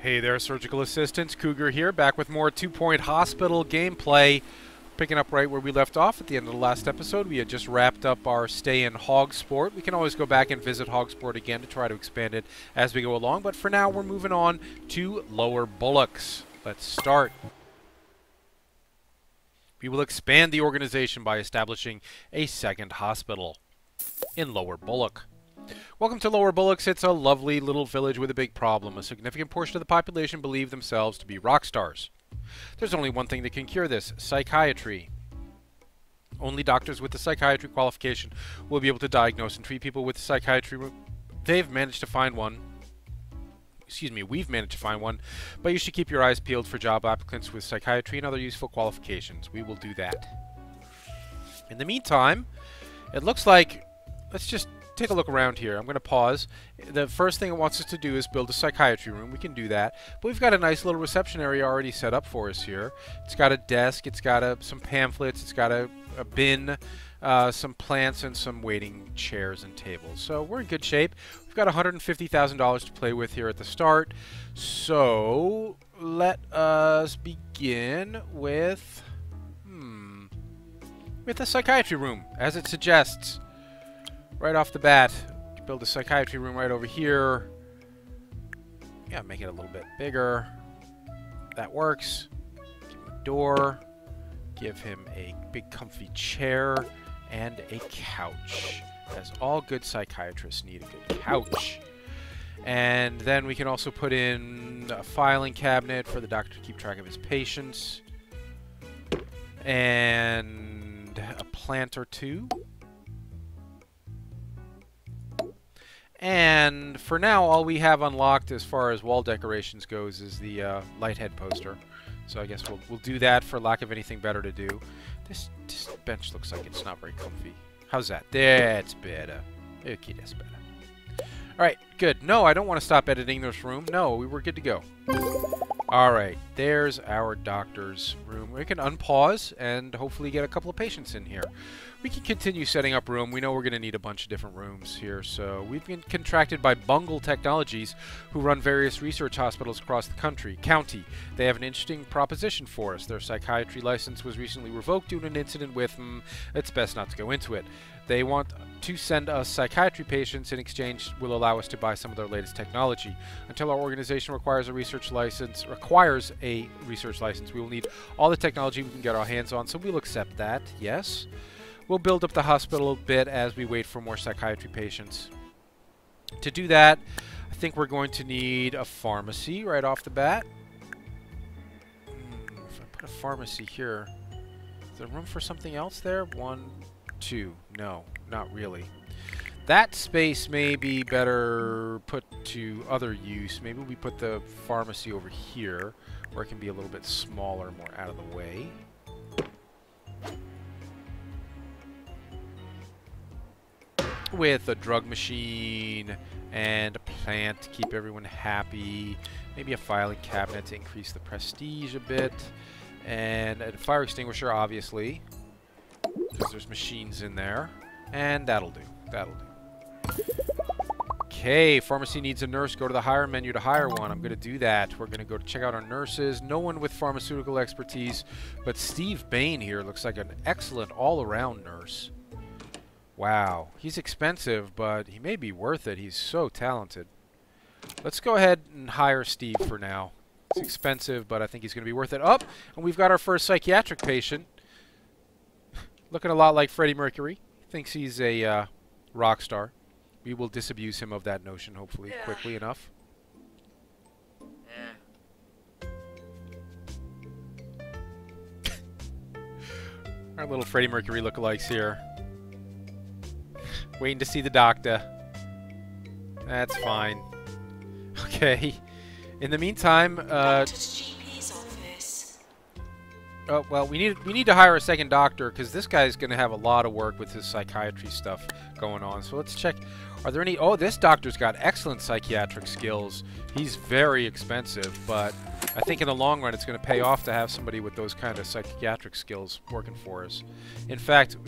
Hey there, surgical assistants. Cougar here, back with more 2-Point Hospital gameplay. Picking up right where we left off at the end of the last episode. We had just wrapped up our stay in Hogsport. We can always go back and visit Hogsport again to try to expand it as we go along, but for now we're moving on to Lower Bullocks. Let's start. We will expand the organization by establishing a second hospital in Lower Bullock. Welcome to Lower Bullocks. It's a lovely little village with a big problem. A significant portion of the population believe themselves to be rock stars. There's only one thing that can cure this: psychiatry. Only doctors with the psychiatry qualification will be able to diagnose and treat people with psychiatry. They've managed to find one. Excuse me, we've managed to find one, but you should keep your eyes peeled for job applicants with psychiatry and other useful qualifications. We will do that. In the meantime, it looks like, let's just take a look around here. I'm going to pause. The first thing it wants us to do is build a psychiatry room. We can do that. But we've got a nice little reception area already set up for us here. It's got a desk. It's got some pamphlets. It's got a bin, some plants, and some waiting chairs and tables. So we're in good shape. We've got $150,000 to play with here at the start. So let us begin with a psychiatry room, as it suggests. Right off the bat, build a psychiatry room right over here. Yeah, make it a little bit bigger. That works. Give him a door. Give him a big comfy chair and a couch, as all good psychiatrists need a good couch. And then we can also put in a filing cabinet for the doctor to keep track of his patients. And a plant or two. And for now, all we have unlocked as far as wall decorations goes is the lighthead poster. So I guess we'll do that for lack of anything better to do. This bench looks like it's not very comfy. How's that? That's better. Okay, that's better. Alright, good. No, I don't want to stop editing this room. No, we were good to go. Alright, there's our doctor's room. We can unpause and hopefully get a couple of patients in here. We can continue setting up room. We know we're going to need a bunch of different rooms here. So we've been contracted by Bungle Technologies, who run various research hospitals across the county. They have an interesting proposition for us. Their psychiatry license was recently revoked due to an incident with, it's best not to go into it. They want to send us psychiatry patients. In exchange, will allow us to buy some of their latest technology. Until our organization requires a research license, we will need all the technology we can get our hands on. So we'll accept that. Yes. We'll build up the hospital a bit as we wait for more psychiatry patients. To do that, I think we're going to need a pharmacy right off the bat. If I put a pharmacy here, is there room for something else there? 1, 2. No, not really. That space may be better put to other use. Maybe we put the pharmacy over here, where it can be a little bit smaller, more out of the way. With a drug machine and a plant to keep everyone happy. Maybe a filing cabinet to increase the prestige a bit. And a fire extinguisher, obviously, because there's machines in there. And that'll do. That'll do. Okay, pharmacy needs a nurse. Go to the hire menu to hire one. I'm going to do that. We're going to go to check out our nurses. No one with pharmaceutical expertise, but Steve Bain here looks like an excellent all-around nurse. Wow, he's expensive, but he may be worth it. He's so talented. Let's go ahead and hire Steve for now. It's expensive, but I think he's going to be worth it. Up, and we've got our first psychiatric patient. Looking a lot like Freddie Mercury. Thinks he's a rock star. We will disabuse him of that notion, hopefully, quickly enough. Our little Freddie Mercury lookalikes here. Waiting to see the doctor. That's fine. Okay. In the meantime, oh well, we need to hire a second doctor because this guy's going to have a lot of work with his psychiatry stuff going on. So let's check. Are there any? Oh, this doctor's got excellent psychiatric skills. He's very expensive, but I think in the long run it's going to pay off to have somebody with those kind of psychiatric skills working for us. In fact,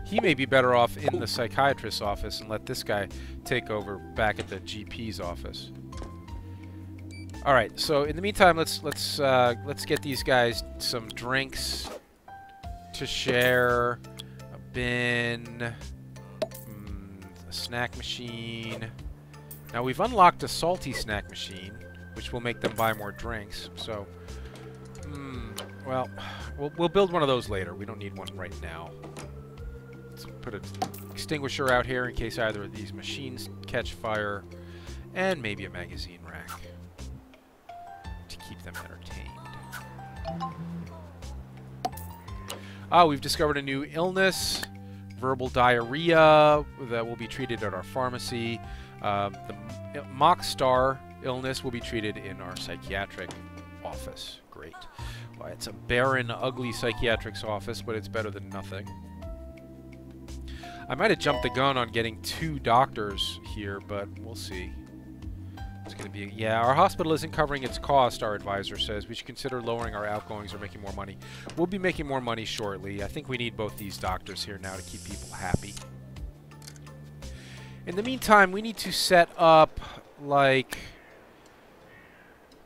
he may be better off in the psychiatrist's office and let this guy take over back at the GP's office. All right. So in the meantime, let's get these guys some drinks to share. A bin, a snack machine. Now we've unlocked a salty snack machine, which will make them buy more drinks. So, well, we'll build one of those later. We don't need one right now. Let's put an extinguisher out here in case either of these machines catch fire, and maybe a magazine rack to keep them entertained. We've discovered a new illness, verbal diarrhea, that will be treated at our pharmacy. The mock star illness will be treated in our psychiatric office. Great. Well, it's a barren, ugly psychiatric's office, but it's better than nothing. I might have jumped the gun on getting 2 doctors here, but we'll see. It's going to be... Yeah, our hospital isn't covering its cost, our advisor says. We should consider lowering our outgoings or making more money. We'll be making more money shortly. I think we need both these doctors here now to keep people happy. In the meantime, we need to set up, like,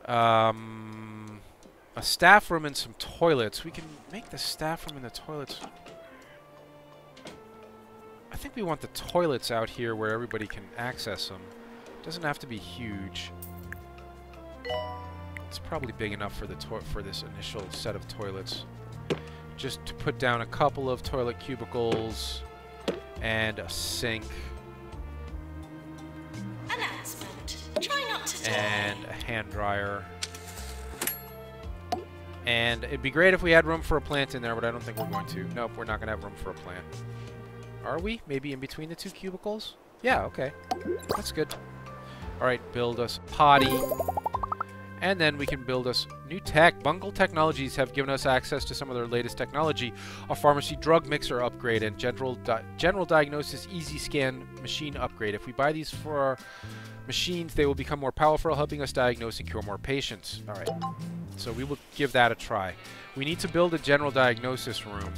a staff room and some toilets. We can make the staff room and the toilets... I think we want the toilets out here where everybody can access them. It doesn't have to be huge. It's probably big enough for this initial set of toilets. Just to put down a couple of toilet cubicles and a sink. Announcement. Try not to and a hand dryer. And it'd be great if we had room for a plant in there, but I don't think we're going to. Nope, we're not going to have room for a plant. Are we? Maybe in between the 2 cubicles? Yeah, okay. That's good. Alright, build us a potty. And then we can build us new tech. Bungle Technologies have given us access to some of their latest technology. A pharmacy drug mixer upgrade and general diagnosis easy scan machine upgrade. If we buy these for our machines, they will become more powerful, helping us diagnose and cure more patients. Alright, so we will give that a try. We need to build a general diagnosis room.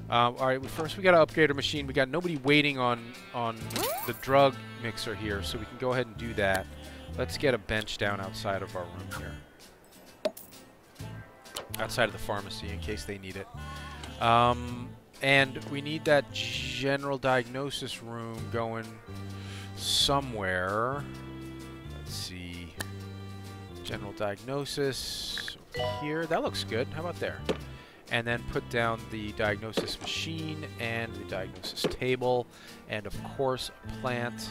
Alright, first we gotta upgrade our machine. We got nobody waiting on the drug mixer here, so we can go ahead and do that. Let's get a bench down outside of our room here. Outside of the pharmacy, in case they need it. And we need that general diagnosis room going somewhere. Let's see. General diagnosis here. That looks good. How about there? And then put down the diagnosis machine and the diagnosis table, and of course a plant.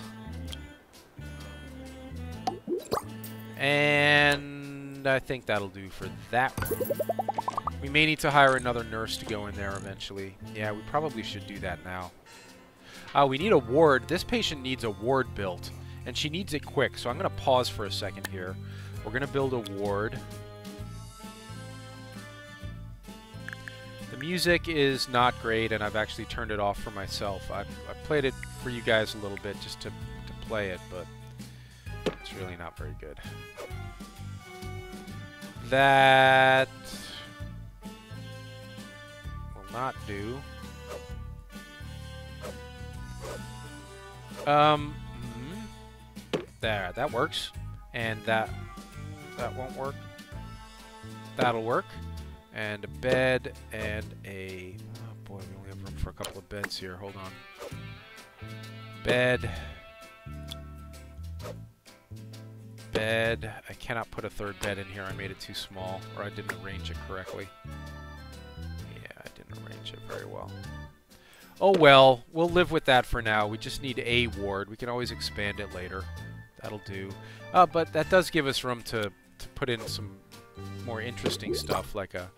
And I think that'll do for that room. We may need to hire another nurse to go in there eventually. Yeah, we probably should do that now. We need a ward. This patient needs a ward built, and she needs it quick, so I'm going to pause for a second here. We're going to build a ward. The music is not great, and I've actually turned it off for myself. I've played it for you guys a little bit just to play it, but it's really not very good. That will not do. There, that works. And that won't work. That'll work. And a bed and a... Oh boy, we only have room for a couple of beds here. Hold on. Bed. Bed. I cannot put a 3rd bed in here. I made it too small, or I didn't arrange it correctly. Yeah, I didn't arrange it very well. Oh well, we'll live with that for now. We just need a ward. We can always expand it later. That'll do. But that does give us room to put in some more interesting stuff, like a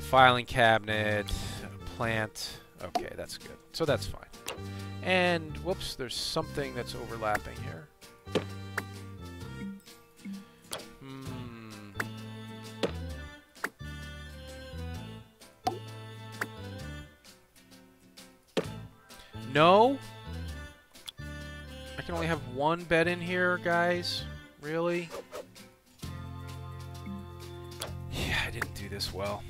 filing cabinet, a plant. Okay, that's good. So that's fine. And, whoops, there's something that's overlapping here. No? I can only have 1 bed in here, guys? Really? Yeah, I didn't do this well.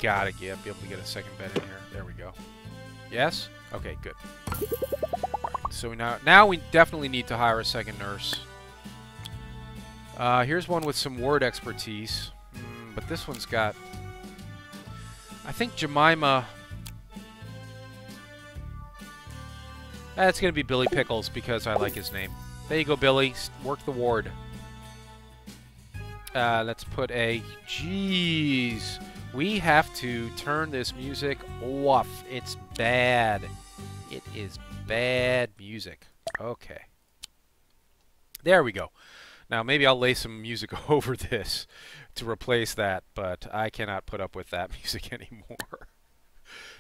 Gotta be able to get a 2nd bed in here. There we go. Yes? Okay, good. Alright, So now we definitely need to hire a second nurse. Here's one with some ward expertise. But this one's got... I think Jemima... That's going to be Billy Pickles because I like his name. There you go, Billy. Work the ward. Let's put a... Jeez. We have to turn this music off. It's bad. It is bad music. Okay. There we go. Now, maybe I'll lay some music over this to replace that, but I cannot put up with that music anymore.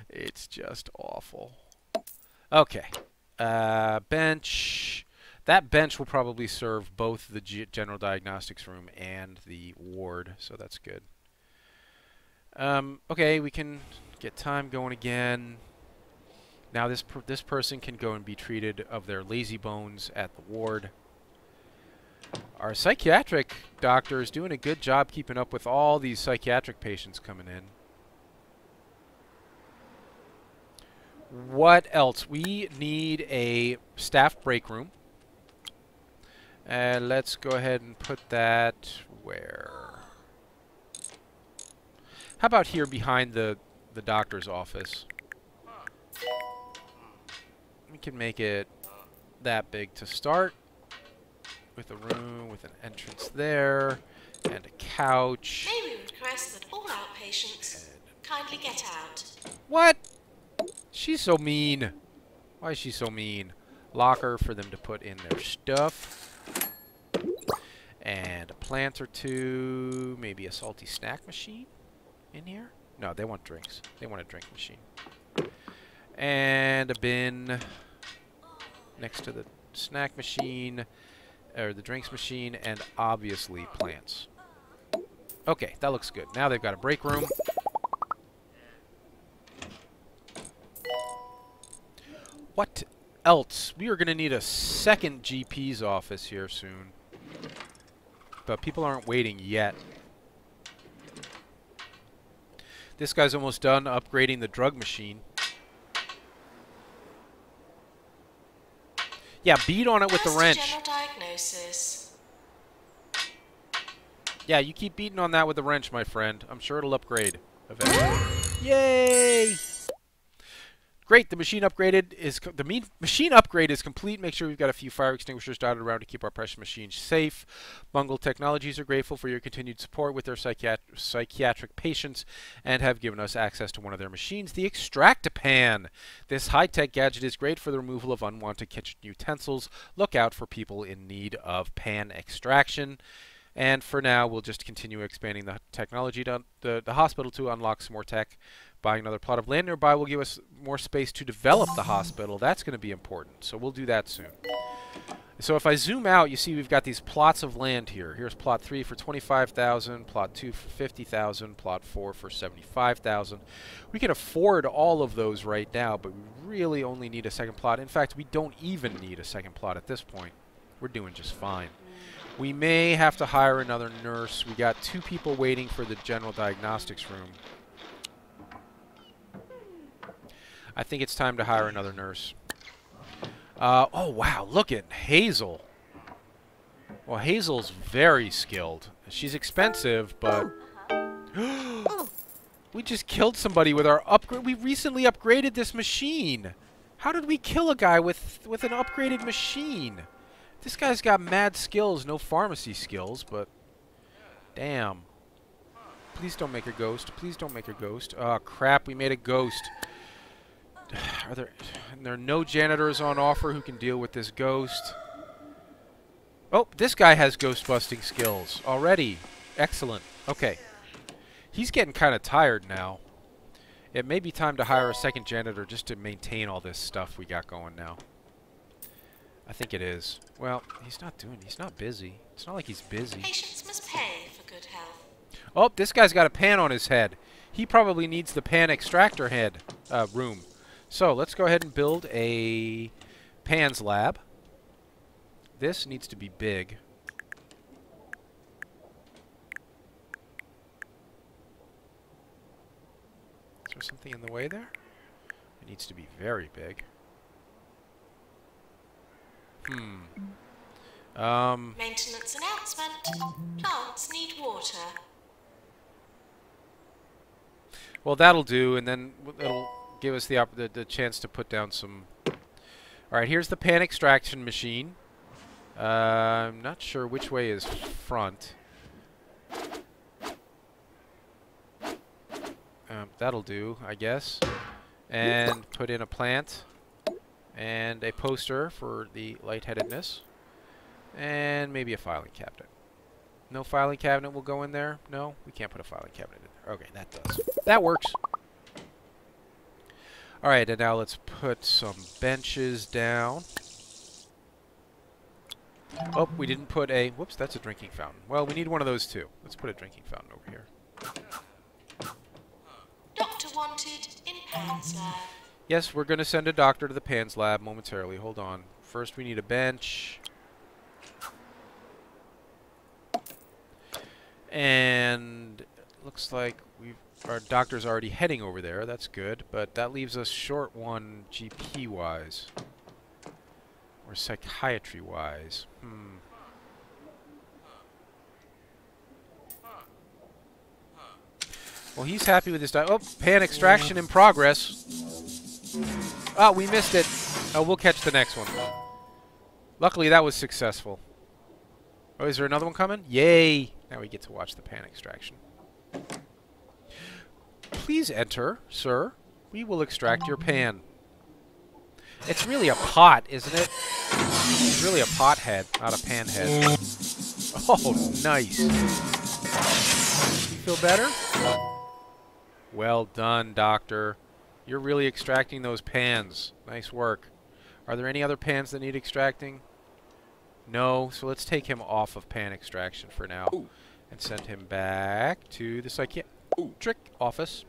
It's just awful. Okay. Bench. That bench will probably serve both the general diagnostics room and the ward, so that's good. Okay, we can get time going again. Now this person can go and be treated of their lazy bones at the ward. Our psychiatric doctor is doing a good job keeping up with all these psychiatric patients coming in. What else? We need a staff break room. And let's go ahead and put that where? How about here behind the doctor's office? We can make it that big to start. With a room, with an entrance there, and a couch. May we request that all outpatients kindly get out. What? She's so mean. Why is she so mean? Locker for them to put in their stuff. And a plant or two. Maybe a salty snack machine in here? No, they want drinks. They want a drink machine. And a bin next to the snack machine. Or the drinks machine, and obviously plants. Okay, that looks good. Now they've got a break room. What else? We are going to need a second GP's office here soon. But people aren't waiting yet. This guy's almost done upgrading the drug machine. Yeah, beat on it with the wrench. General diagnosis. Yeah, you keep beating on that with the wrench, my friend. I'm sure it'll upgrade eventually. Yay! Great, the machine upgraded is machine upgrade is complete. Make sure we've got a few fire extinguishers dotted around to keep our precious machines safe. Bungle Technologies are grateful for your continued support with their psychiatric patients and have given us access to one of their machines, the Extractapan. This high-tech gadget is great for the removal of unwanted kitchen utensils. Look out for people in need of pan extraction. And for now, we'll just continue expanding the technology to the hospital to unlock some more tech. Buying another plot of land nearby will give us more space to develop the hospital. That's going to be important, so we'll do that soon. So if I zoom out, you see we've got these plots of land here. Here's plot 3 for 25,000, plot 2 for 50,000, plot 4 for 75,000. We can afford all of those right now, but we really only need a second plot. In fact, we don't even need a second plot at this point. We're doing just fine. We may have to hire another nurse. We got 2 people waiting for the general diagnostics room. I think it's time to hire another nurse. Oh, wow. Look at Hazel. Well, Hazel's very skilled. She's expensive, but... We just killed somebody with our upgrade. We recently upgraded this machine. How did we kill a guy with an upgraded machine? This guy's got mad skills. No pharmacy skills, but... Damn. Please don't make a ghost. Please don't make a ghost. Oh, crap. We made a ghost. There are no janitors on offer who can deal with this ghost. Oh, this guy has ghost-busting skills already. Excellent. Okay. He's getting kind of tired now. It may be time to hire a second janitor just to maintain all this stuff we got going now. I think it is. Well, he's not busy. It's not like he's busy. Patients must pay for good health. Oh, this guy's got a pan on his head. He probably needs the pan extractor head room. So let's go ahead and build a PANS lab. This needs to be big. Is there something in the way there? It needs to be very big. Maintenance announcement. Plants need water. Well, that'll do, and then it'll give us the chance to put down some... Alright, here's the pan extraction machine. I'm not sure which way is front. That'll do, I guess. And put in a plant. And a poster for the lightheadedness. And maybe a filing cabinet. No filing cabinet will go in there? No? We can't put a filing cabinet in there. Okay, that does. That works. Alright, and now let's put some benches down. Oh, we didn't put a... Whoops, that's a drinking fountain. Well, we need one of those too. Let's put a drinking fountain over here. Doctor wanted in Pan's lab. Yes, we're going to send a doctor to the Pan's lab momentarily. Hold on. First, we need a bench. And it looks like our doctor's already heading over there. That's good. But that leaves us short one GP-wise. Or psychiatry-wise. Well, he's happy with this. Oh, pan extraction in progress. Oh, we missed it. Oh, we'll catch the next one. Luckily, that was successful. Oh, is there another one coming? Yay! Now we get to watch the pan extraction. Please enter, sir. We will extract your pan. It's really a pot, isn't it? It's really a pot head, not a pan head. Oh, nice. You feel better? Well done, doctor. You're really extracting those pans. Nice work. Are there any other pans that need extracting? No, so let's take him off of pan extraction for now. Ooh. And send him back to the psychiatric office.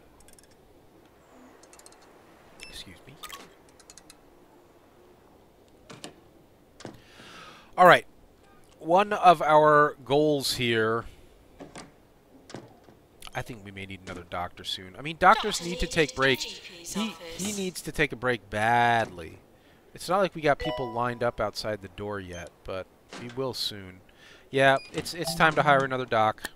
Excuse me. Alright. One of our goals here... I think we may need another doctor soon. I mean, doctors need to take breaks. He needs to take a break badly. It's not like we got people lined up outside the door yet, but we will soon. Yeah, it's time to hire another doc.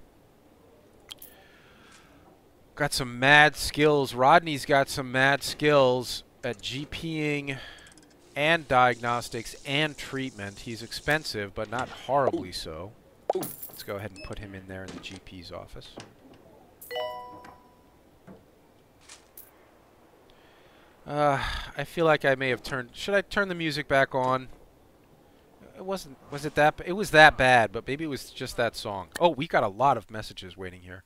Got some mad skills. Rodney's got some mad skills at GPing and diagnostics and treatment. He's expensive, but not horribly so. Let's go ahead and put him in there in the GP's office. I feel like I may have turned... Should I turn the music back on? It wasn't... Was it that... It was that bad, but maybe it was just that song. Oh, we got a lot of messages waiting here.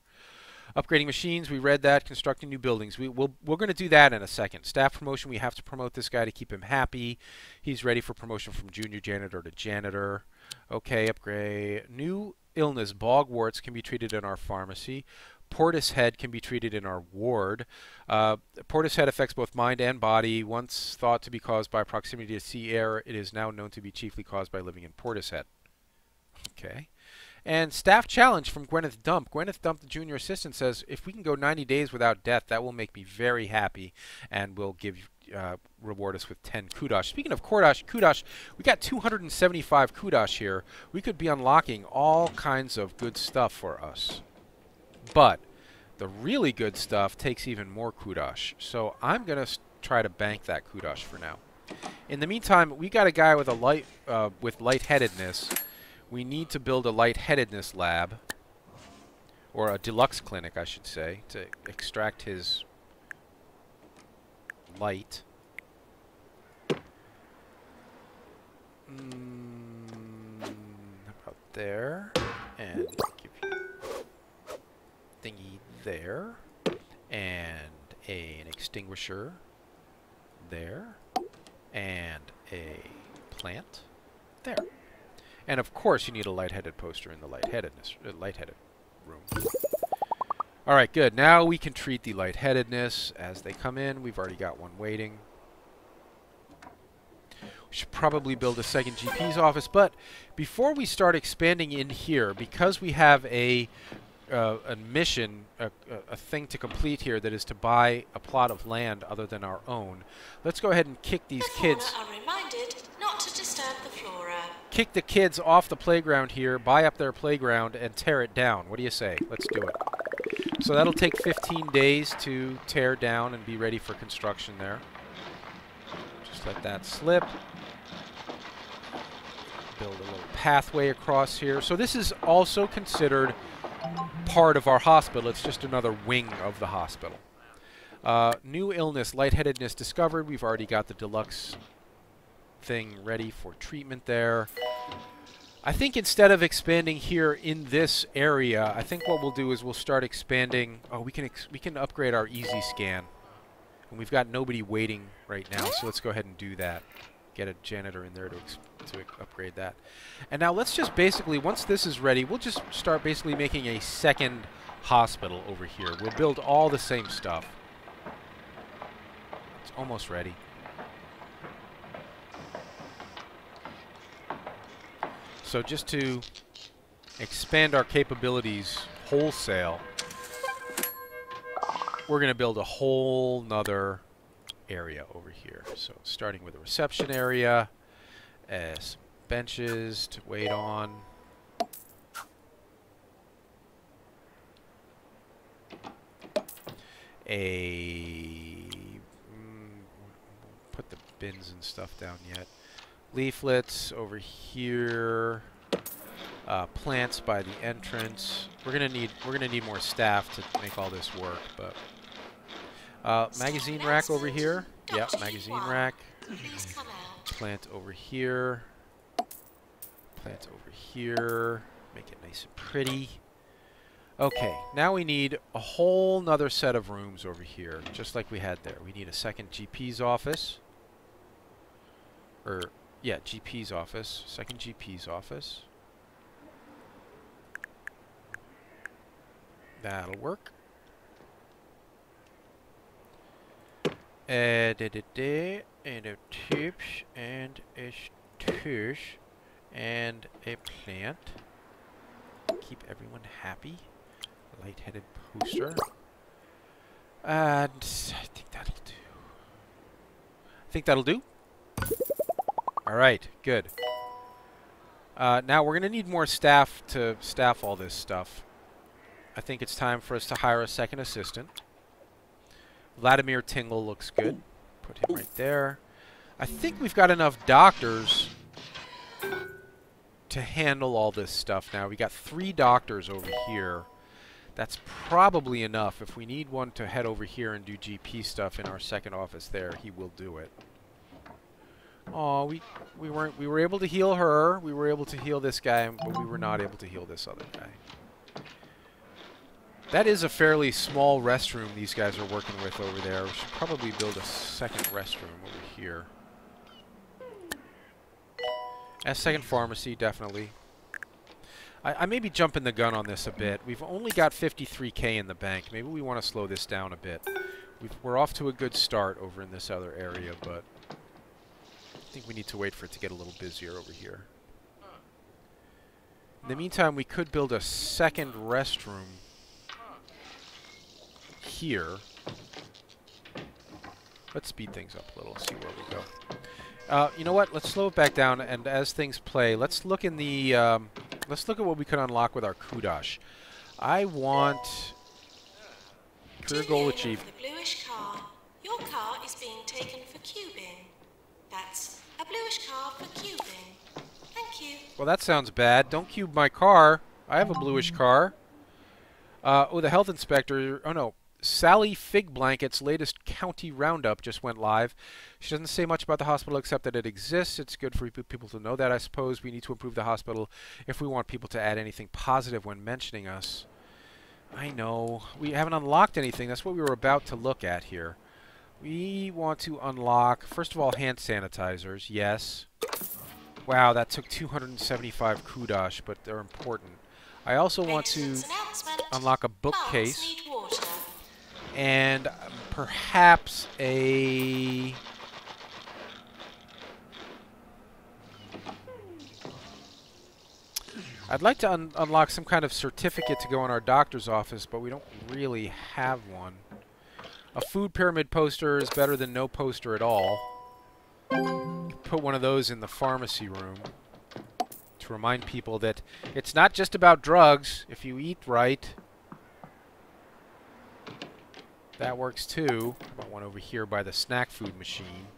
Upgrading machines, we read that. Constructing new buildings. We're going to do that in a second. Staff promotion, we have to promote this guy to keep him happy. He's ready for promotion from junior janitor to janitor. Okay, upgrade. New illness, bogwarts, can be treated in our pharmacy. Portishead can be treated in our ward. Portishead affects both mind and body. Once thought to be caused by proximity to sea air, it is now known to be chiefly caused by living in Portishead. Okay. And staff challenge from Gwyneth Dump. Gwyneth Dump, the junior assistant, says, if we can go 90 days without death, that will make me very happy and will give reward us with 10 kudosh. Speaking of kudosh, we got 275 kudosh here. We could be unlocking all kinds of good stuff for us. But the really good stuff takes even more kudosh. So I'm going to try to bank that kudosh for now. In the meantime, we got a guy with a with lightheadedness. We need to build a lightheadedness lab, or a deluxe clinic, I should say, to extract his light. About there, and give you thingy there, and an extinguisher there, and a plant there. And of course, you need a lightheaded poster in the lightheaded room. All right, good. Now we can treat the lightheadedness as they come in. We've already got one waiting. We should probably build a second GP's office, but before we start expanding in here, because we have a mission, a thing to complete here that is to buy a plot of land other than our own, let's go ahead and kick these kids. Are reminded not to disturb the flora. Kick the kids off the playground here, buy up their playground, and tear it down. What do you say? Let's do it. So that'll take 15 days to tear down and be ready for construction there. Just let that slip. Build a little pathway across here. So this is also considered part of our hospital. It's just another wing of the hospital. New illness, lightheadedness discovered. We've already got the deluxe thing ready for treatment there. I think instead of expanding here in this area, I think what we'll do is we'll start expanding. Oh, we can upgrade our easy scan, and we've got nobody waiting right now. So let's go ahead and do that. Get a janitor in there to upgrade that. And now let's just basically, once this is ready, we'll just start basically making a second hospital over here. We'll build all the same stuff. It's almost ready. So just to expand our capabilities wholesale, we're going to build a whole nother area over here. So starting with a reception area, some benches to wait on. Put the bins and stuff down yet. Leaflets over here. Plants by the entrance. We're gonna need more staff to make all this work, but magazine rack over here. Yep, magazine rack. Plant over here. Plant over here. Make it nice and pretty. Okay, now we need a whole nother set of rooms over here, just like we had there. We need a second GP's office. Yeah, GP's office. Second GP's office. That'll work. And a tips and a tush and a plant. Keep everyone happy. Light-headed poster. And I think that'll do. Alright, good. Now we're going to need more staff to staff all this stuff. I think it's time for us to hire a second assistant. Vladimir Tingle looks good. Put him right there. I think we've got enough doctors to handle all this stuff now. We got 3 doctors over here. That's probably enough. If we need one to head over here and do GP stuff in our second office there, he will do it. Oh, we were able to heal her. We were able to heal this guy, but we were not able to heal this other guy. That is a fairly small restroom these guys are working with over there. We should probably build a second restroom over here. A second pharmacy, definitely. I may be jumping the gun on this a bit. We've only got 53K in the bank. Maybe we want to slow this down a bit. We're off to a good start over in this other area, but I think we need to wait for it to get a little busier over here. In the meantime, we could build a second restroom here. Let's speed things up a little, see where we go. You know what? Let's slow it back down, and as things play, let's look in the let's look at what we could unlock with our Kudosh. I want career goal achieved. The bluish car. Your car is being taken for cubing. That's a bluish car for cubing. Thank you. Well, that sounds bad. Don't cube my car. I have a bluish car. Oh, the health inspector. Oh no. Sally Fig Blanket's latest county roundup just went live. She doesn't say much about the hospital except that it exists. It's good for people to know that, I suppose. We need to improve the hospital if we want people to add anything positive when mentioning us. I know. We haven't unlocked anything. That's what we were about to look at here. We want to unlock, first of all, hand sanitizers. Yes. Wow, that took 275 Kudosh, but they're important. I also want to unlock a bookcase. And perhaps a... I'd like to unlock some kind of certificate to go in our doctor's office, but we don't really have one. A food pyramid poster is better than no poster at all. put one of those in the pharmacy room to remind people that it's not just about drugs. If you eat right, that works too. How about one over here by the snack food machine?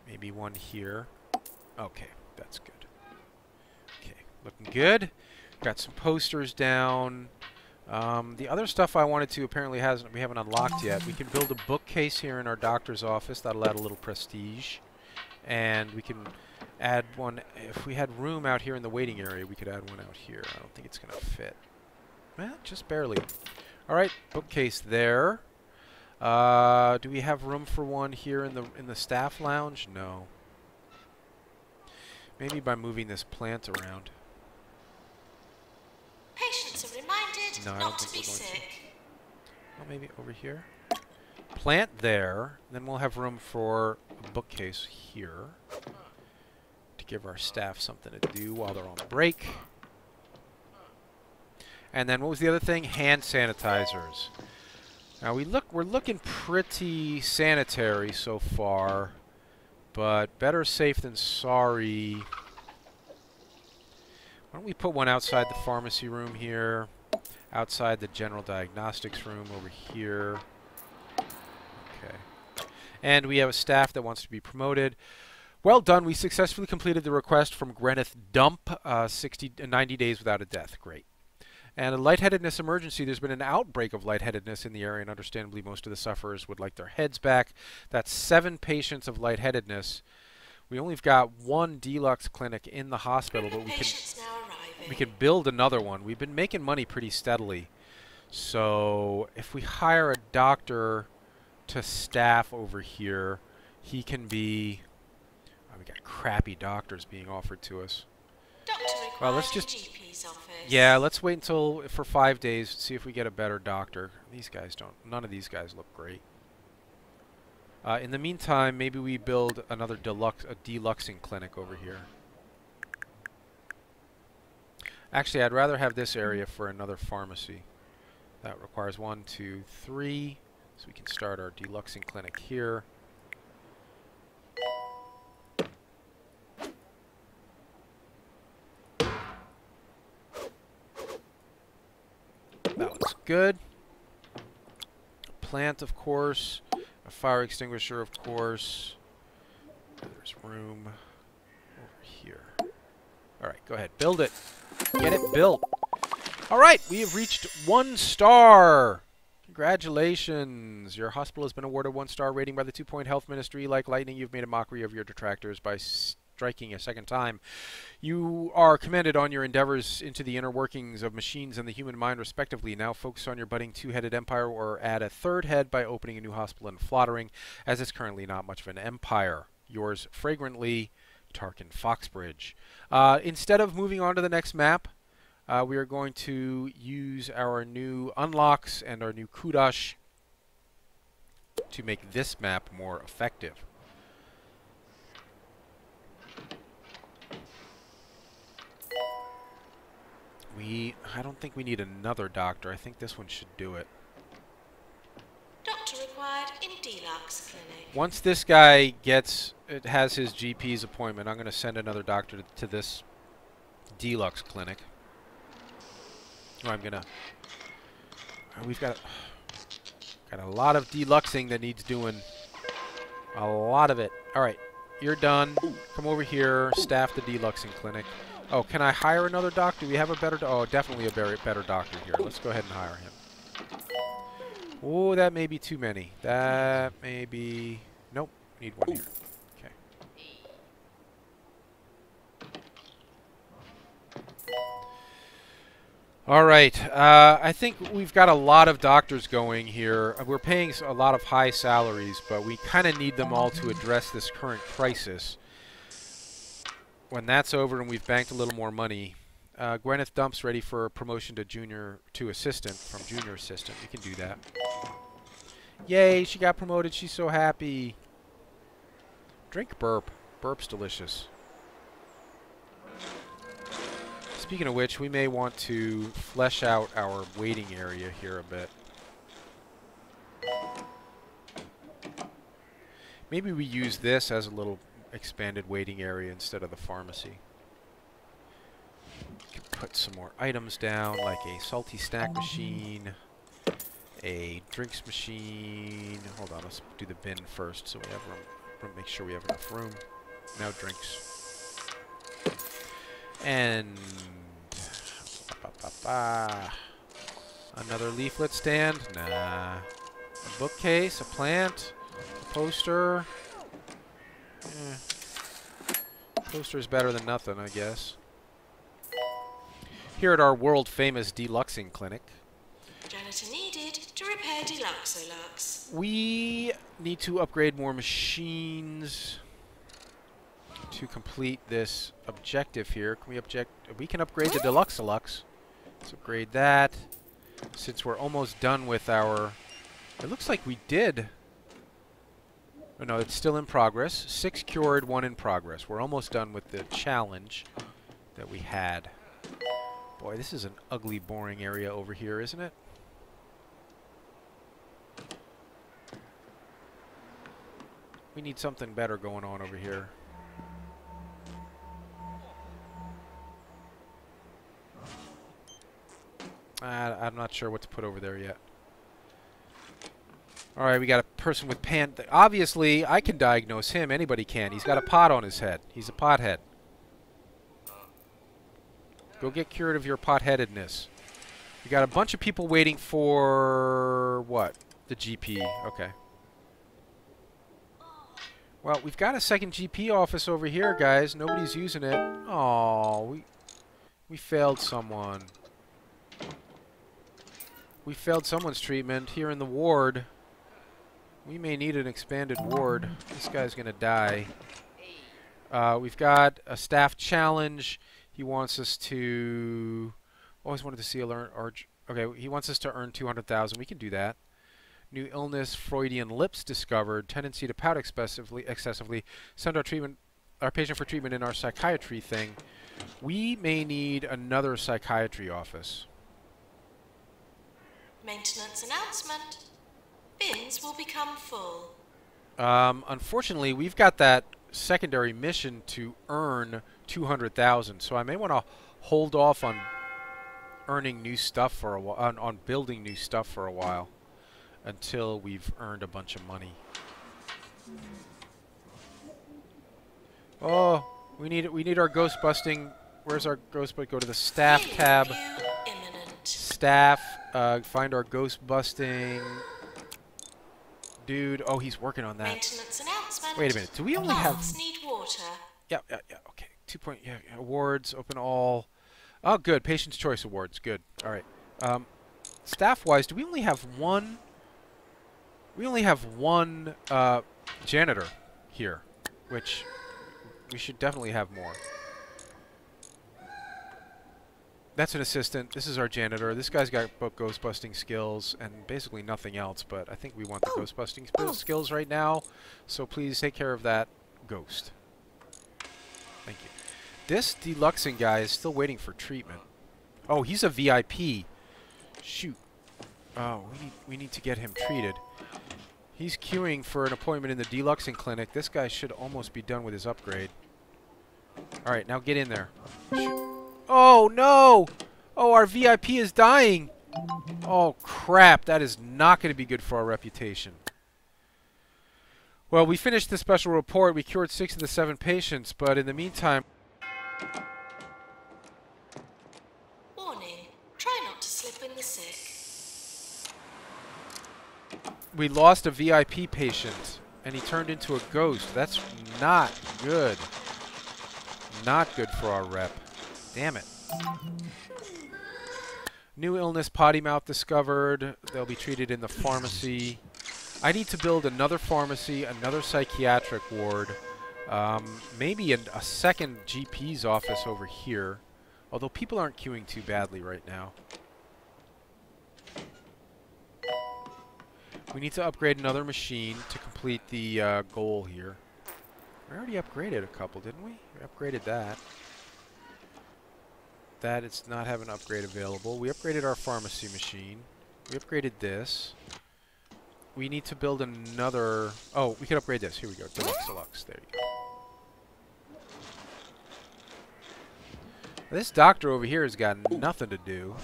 Maybe one here. Okay, that's good. Okay, looking good. Got some posters down. The other stuff I wanted to apparently we haven't unlocked yet. We can build a bookcase here in our doctor's office. That'll add a little prestige. And we can add one. If we had room out here in the waiting area, we could add one out here. I don't think it's going to fit. Well, just barely. All right, bookcase there. Do we have room for one here in the staff lounge? No. Maybe by moving this plant around. Patients are reminded not to be sick. Well, maybe over here. Plant there. Then we'll have room for a bookcase here to give our staff something to do while they're on break. And then what was the other thing? Hand sanitizers. Now we're looking pretty sanitary so far, but better safe than sorry. Why don't we put one outside the pharmacy room here, outside the general diagnostics room over here. Okay. And we have a staff that wants to be promoted. Well done. We successfully completed the request from Gwyneth Dump, 90 days without a death. Great. And a lightheadedness emergency. There's been an outbreak of lightheadedness in the area, and understandably most of the sufferers would like their heads back. That's 7 patients of lightheadedness. We only got 1 deluxe clinic in the hospital, but we can build another one. We've been making money pretty steadily. So if we hire a doctor to staff over here, he can be... Oh, we got crappy doctors being offered to us. Well, let's just... GP's office. Yeah, let's wait until for 5 days, see if we get a better doctor. These guys don't... None of these guys look great. In the meantime, maybe we build another deluxing clinic over here. Actually, I'd rather have this area for another pharmacy. That requires 1, 2, 3. So we can start our deluxing clinic here. That looks good. Plant, of course. A fire extinguisher, of course. There's room over here. Alright, go ahead. Build it. Get it built. Alright, we have reached 1 star. Congratulations. Your hospital has been awarded 1-star rating by the 2-Point Health Ministry. Like lightning, you've made a mockery of your detractors by striking a second time. You are commended on your endeavors into the inner workings of machines and the human mind, respectively. Now focus on your budding 2-headed empire, or add a 3rd head by opening a new hospital in Flottering, as it's currently not much of an empire. Yours fragrantly, Tarkin Foxbridge. Instead of moving on to the next map, we are going to use our new unlocks and our new kudosh to make this map more effective. I don't think we need another doctor. I think this one should do it. Doctor required in deluxe clinic. Once this guy has his GP's appointment, I'm going to send another doctor to this deluxe clinic. Oh, I'm going to... We've got a lot of deluxing that needs doing. A lot of it. All right, you're done. Come over here, staff the deluxing clinic. Oh, can I hire another doctor? Do we have a better... Oh, definitely a better doctor here. Let's go ahead and hire him. Oh, that may be too many. That may be... Nope, need one here. Okay. All right. I think we've got a lot of doctors going here. We're paying a lot of high salaries, but we kind of need them all to address this current crisis. When that's over and we've banked a little more money, Gwyneth Dump's ready for promotion to assistant, from junior assistant. We can do that. Yay, she got promoted. She's so happy. Drink burp. Burp's delicious. Speaking of which, we may want to flesh out our waiting area here a bit. Maybe we use this as a little expanded waiting area instead of the pharmacy. We can put some more items down, like a salty snack machine, a drinks machine. Hold on, let's do the bin first so we have room. Make sure we have enough room. Now drinks. And another leaflet stand? Nah. A bookcase, a plant, a poster. Poster's better than nothing, I guess. Here at our world-famous deluxing clinic, Janitor needed to repair Deluxolux. we need to upgrade more machines to complete this objective here. We can upgrade the Deluxolux. Let's upgrade that. Since we're almost done with our... It looks like we did... Oh, no, it's still in progress. 6 cured, 1 in progress. We're almost done with the challenge that we had. Boy, this is an ugly, boring area over here, isn't it? We need something better going on over here. I'm not sure what to put over there yet. Alright, we got a person with obviously, I can diagnose him. Anybody can. He's got a pot on his head. He's a pothead. Go get cured of your potheadedness. We got a bunch of people waiting for... what? The GP. Okay. Well, we've got a second GP office over here, guys. Nobody's using it. Oh, we failed someone. We failed someone's treatment here in the ward. We may need an expanded ward. This guy's gonna die. We've got a staff challenge. He wants us to... Always wanted to see okay, he wants us to earn 200,000. We can do that. New illness, Freudian lips discovered. Tendency to pout excessively. Send our patient for treatment in our psychiatry thing. We may need another psychiatry office. Maintenance announcement. Bins will become full. Unfortunately, we've got that secondary mission to earn 200,000, so I may want to hold off on earning new stuff for a while, on building new stuff for a while, until we've earned a bunch of money. Oh, we need our ghost busting. Where's our ghost bust? Go to the staff tab. Staff. Find our ghost busting dude. Oh, he's working on that. Maintenance announcement. Wait a minute. Do we only have? Need water. Yeah. Okay. 2 point. Yeah. Awards. Open all. Oh, good. Patient's Choice Awards. Good. All right. Staff-wise, do we only have one? We only have one janitor here, which we should definitely have more. That's an assistant. This is our janitor. This guy's got both ghost-busting skills and basically nothing else, but I think we want the ghost-busting skills right now, so please take care of that ghost. Thank you. This deluxing guy is still waiting for treatment. Oh, he's a VIP. Shoot. Oh, we need to get him treated. He's queuing for an appointment in the deluxing clinic. This guy should almost be done with his upgrade. All right, now get in there. Shoot. Oh, no! Oh, our VIP is dying! Oh, crap. That is not going to be good for our reputation. Well, we finished the special report. We cured 6 of the 7 patients, but in the meantime... Warning. Try not to slip in the sick. We lost a VIP patient, and he turned into a ghost. That's not good. Not good for our rep. Damn it. New illness, potty mouth discovered. They'll be treated in the pharmacy. I need to build another pharmacy, another psychiatric ward, maybe a second GP's office over here. Although people aren't queuing too badly right now. We need to upgrade another machine to complete the goal here. We already upgraded a couple, didn't we? We upgraded that. That it's not have an upgrade available. We upgraded our pharmacy machine. We upgraded this. we need to build another... Oh, we can upgrade this. Here we go. Deluxe, deluxe. There you go. This doctor over here has got nothing to do.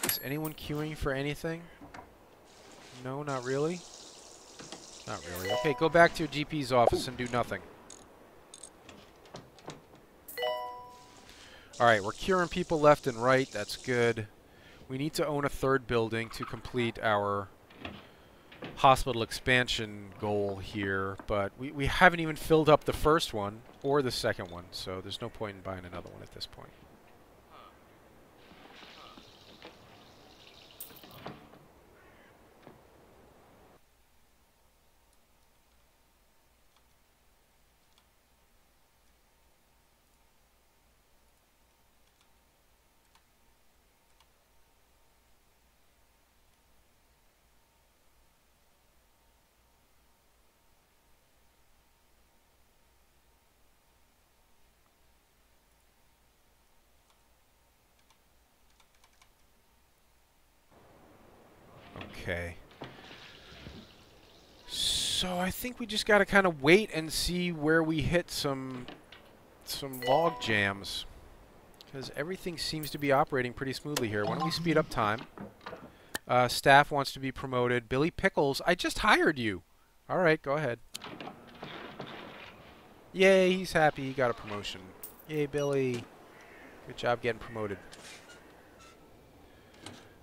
Is anyone queuing for anything? No, not really. Not really. Okay, go back to your GP's office and do nothing. Alright, we're curing people left and right. That's good. We need to own a third building to complete our hospital expansion goal here, but we haven't even filled up the first one or the second one, so there's no point in buying another one at this point. Okay. So I think we just got to kind of wait and see where we hit some log jams, because everything seems to be operating pretty smoothly here. Why don't we speed up time? Staff wants to be promoted. Billy Pickles, I just hired you. All right, go ahead. Yay, he's happy. He got a promotion. Yay, Billy. Good job getting promoted.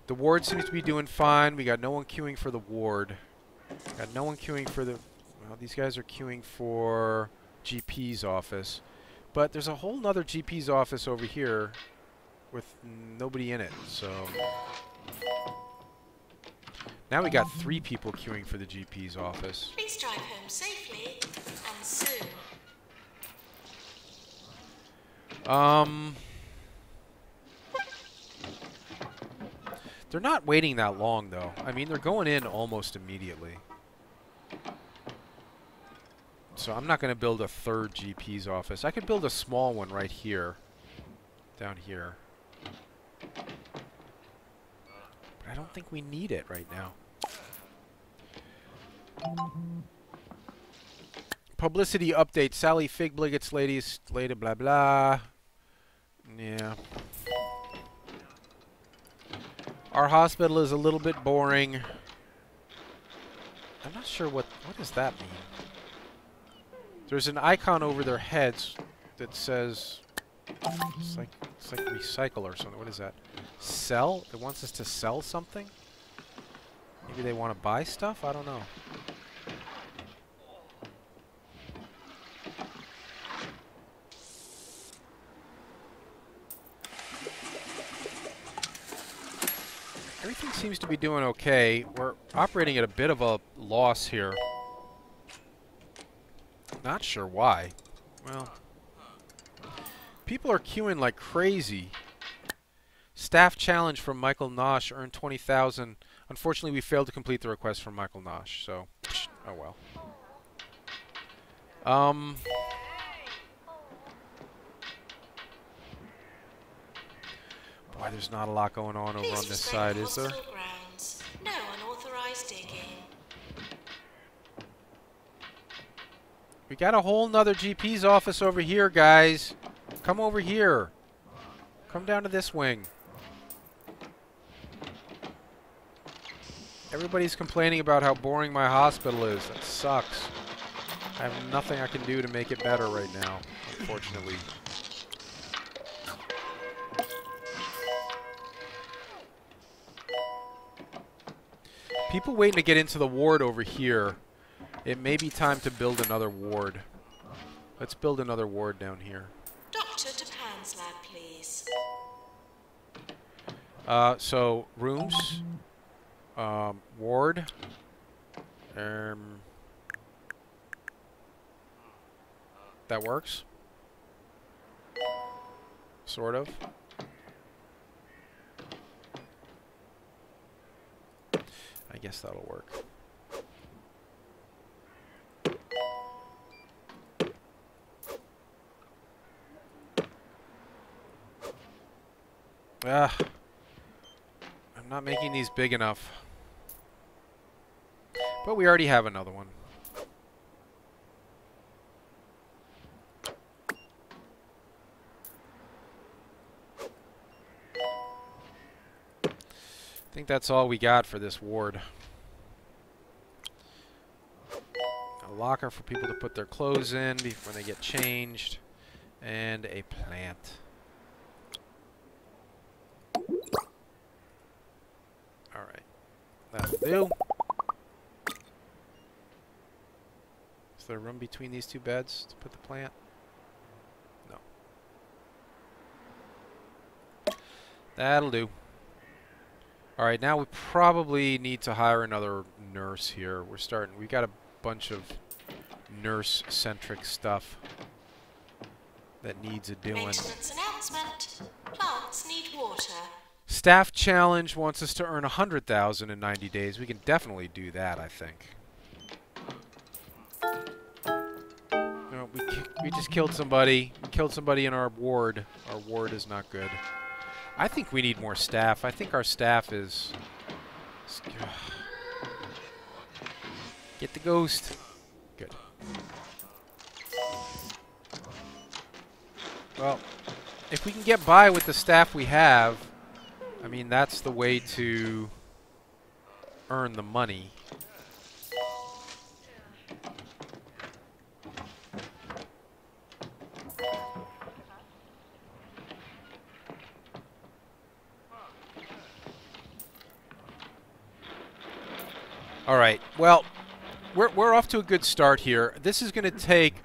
The ward seems to be doing fine. We got no one queuing for the ward. Got no one queuing for the... Well, these guys are queuing for GP's office. But there's a whole nother GP's office over here with nobody in it, so... Now we got 3 people queuing for the GP's office. Please drive home safely and soon. They're not waiting that long, though. I mean, they're going in almost immediately. So I'm not going to build a third GP's office. I could build a small one right here. Down here. But I don't think we need it right now. Publicity update. Sally Figbliggets ladies slated blah blah. Yeah. Our hospital is a little bit boring. I'm not sure what does that mean. There's an icon over their heads that says it's like recycle or something. What is that? Sell? It wants us to sell something? Maybe they want to buy stuff? I don't know. Everything seems to be doing okay. We're operating at a bit of a loss here. Not sure why. Well, people are queuing like crazy. Staff challenge from Michael Nosh earned 20,000. Unfortunately, we failed to complete the request from Michael Nosh, so oh well. Boy, there's not a lot going on over on this side, is there? Grounds. No unauthorized digging. We got a whole nother GP's office over here, guys. Come over here. Come down to this wing. Everybody's complaining about how boring my hospital is. That sucks. I have nothing I can do to make it better right now, unfortunately. People waiting to get into the ward over here. It may be time to build another ward. Let's build another ward down here. Doctor to Pan's lab, please. So, rooms. Ward. That works. Sort of. I guess that'll work. I'm I'm not making these big enough. But we already have another one. I think that's all we got for this ward. A locker for people to put their clothes in before they get changed. And a plant. Alright. That'll do. Is there room between these two beds to put the plant? No. That'll do. Alright, now we probably need to hire another nurse here. We've got a bunch of nurse-centric stuff that needs a doing. Maintenance announcement. Plants need water. Staff challenge wants us to earn 100,000 in 90 days. We can definitely do that, I think. No, we just killed somebody. We killed somebody in our ward. Our ward is not good. I think we need more staff. I think our staff is... Get the ghost. Good. Well, if we can get by with the staff we have, I mean, that's the way to earn the money. All right. Well, we're off to a good start here. This is going to take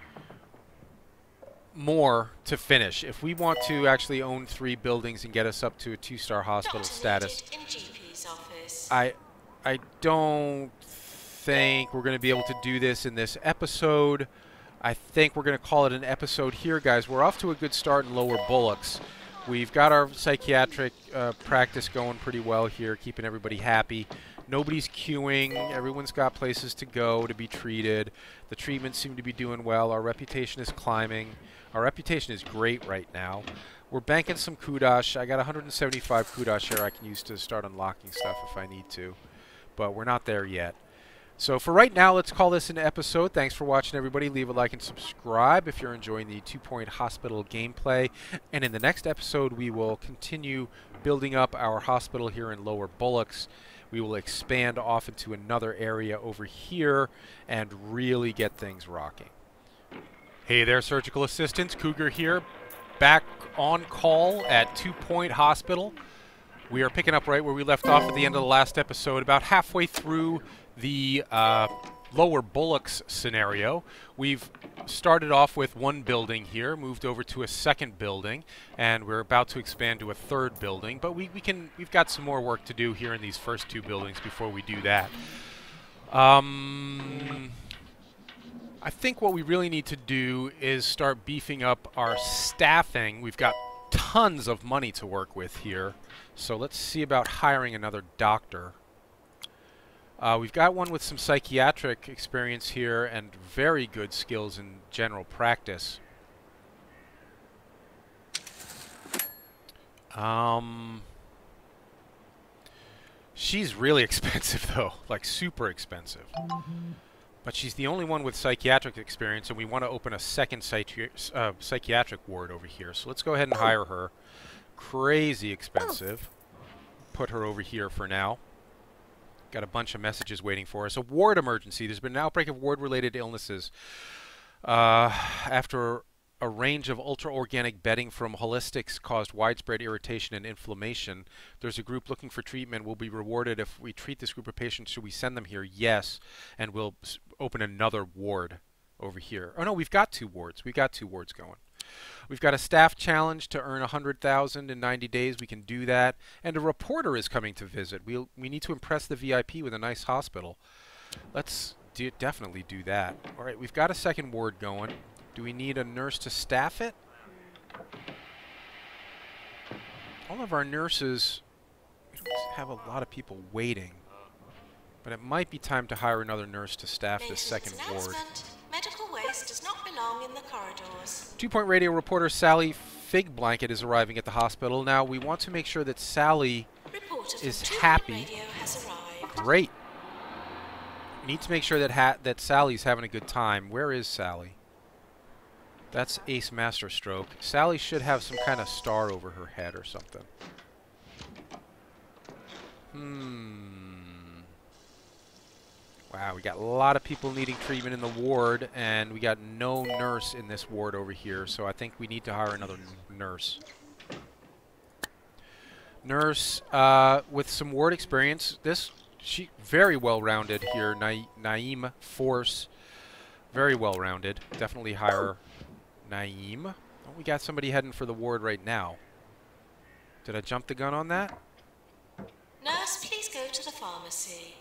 more to finish. If we want to actually own 3 buildings and get us up to a 2-star hospital status, In GP's office. I don't think we're going to be able to do this in this episode. I think we're going to call it an episode here, guys. We're off to a good start in Lower Bullocks. We've got our psychiatric practice going pretty well here, keeping everybody happy. Nobody's queuing. Everyone's got places to go to be treated. The treatments seem to be doing well. Our reputation is climbing. Our reputation is great right now. We're banking some kudosh. I got 175 kudosh here I can use to start unlocking stuff if I need to. But we're not there yet. So for right now, let's call this an episode. Thanks for watching, everybody. Leave a like and subscribe if you're enjoying the 2 Point Hospital gameplay. And in the next episode, we will continue building up our hospital here in Lower Bullocks. We will expand off into another area over here and really get things rocking. Hey there, surgical assistants. Cougar here, back on call at 2 Point Hospital. We are picking up right where we left off at the end of the last episode, about halfway through the Lower Bullocks scenario. We've started off with 1 building here, moved over to a 2nd building, and we're about to expand to a 3rd building. But we've got some more work to do here in these first 2 buildings before we do that. I think what we really need to do is start beefing up our staffing. We've got tons of money to work with here, so let's see about hiring another doctor. We've got one with some psychiatric experience here and very good skills in general practice. She's really expensive, though, like super expensive. But she's the only one with psychiatric experience, and we want to open a 2nd psychiatric ward over here. So let's go ahead and hire her. Crazy expensive. Put her over here for now. Got a bunch of messages waiting for us. A ward emergency. There's been an outbreak of ward-related illnesses. After a range of ultra-organic bedding from holistics caused widespread irritation and inflammation, there's a group looking for treatment. We'll be rewarded if we treat this group of patients. Should we send them here? Yes. And we'll open another ward over here. Oh, no, we've got 2 wards. We've got 2 wards going. We've got a staff challenge to earn 100,000 in 90 days. We can do that. And a reporter is coming to visit. We need to impress the VIP with a nice hospital. Let's definitely do that. All right, we've got a 2nd ward going. Do we need a nurse to staff it? All of our nurses, we don't have a lot of people waiting. But it might be time to hire another nurse to staff this 2nd ward. Medical waste does not belong in the corridors. 2 Point Radio reporter Sally Figblanket is arriving at the hospital. Now, we want to make sure that Sally is happy. Great. Need to make sure that Sally's having a good time. Where is Sally? That's Ace Masterstroke. Sally should have some kind of star over her head or something. Wow, we got a lot of people needing treatment in the ward, and we got no nurse in this ward over here, so I think we need to hire another nurse. Nurse with some ward experience. She very well-rounded here. Naeem Force, very well-rounded. Definitely hire Naeem. Oh, we got somebody heading for the ward right now. Did I jump the gun on that? Nurse, please go to the pharmacy.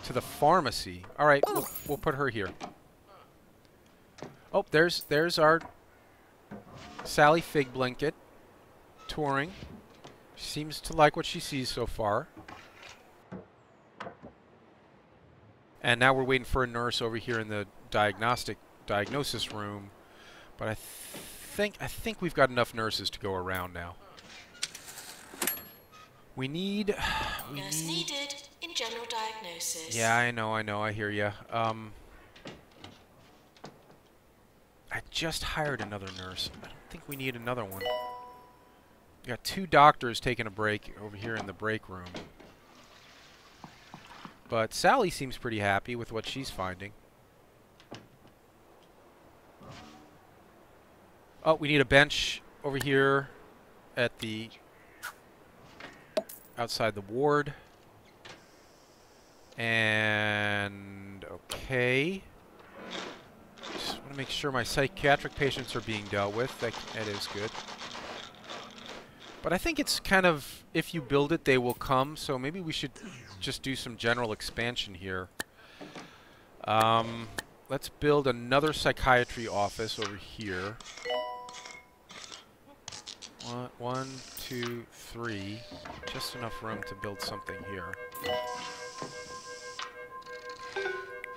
To the pharmacy. All right, we'll put her here. Oh, there's our Sally Fig Blanket touring. She seems to like what she sees so far. And now we're waiting for a nurse over here in the diagnosis room. But I think we've got enough nurses to go around now. We need... Nurse needed in general diagnosis. Yeah, I know, I hear you. I just hired another nurse. I don't think we need another one. We got 2 doctors taking a break over here in the break room. But Sally seems pretty happy with what she's finding. Oh, we need a bench over here at the... outside the ward. And... okay. Just want to make sure my psychiatric patients are being dealt with. That is good. But I think it's kind of, if you build it, they will come. So maybe we should just do some general expansion here. Let's build another psychiatry office over here. 1, 2, 3. Just enough room to build something here.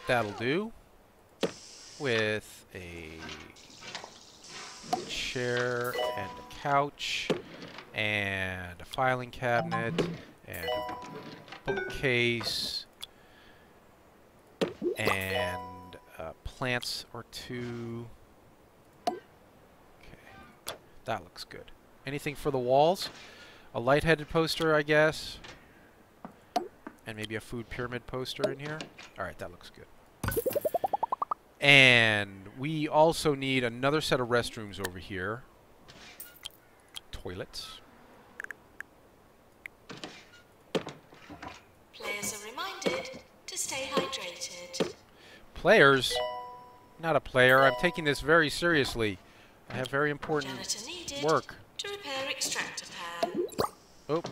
That'll do. With a chair and a couch. And a filing cabinet, and a bookcase, and plants or 2. Okay, that looks good. Anything for the walls? A light-headed poster, I guess. And maybe a food pyramid poster in here. Alright, that looks good. And we also need another set of restrooms over here. Toilets. Players are reminded to stay hydrated. Players? Not a player. I'm taking this very seriously. I have very important work. To repair extractor pan. Oh,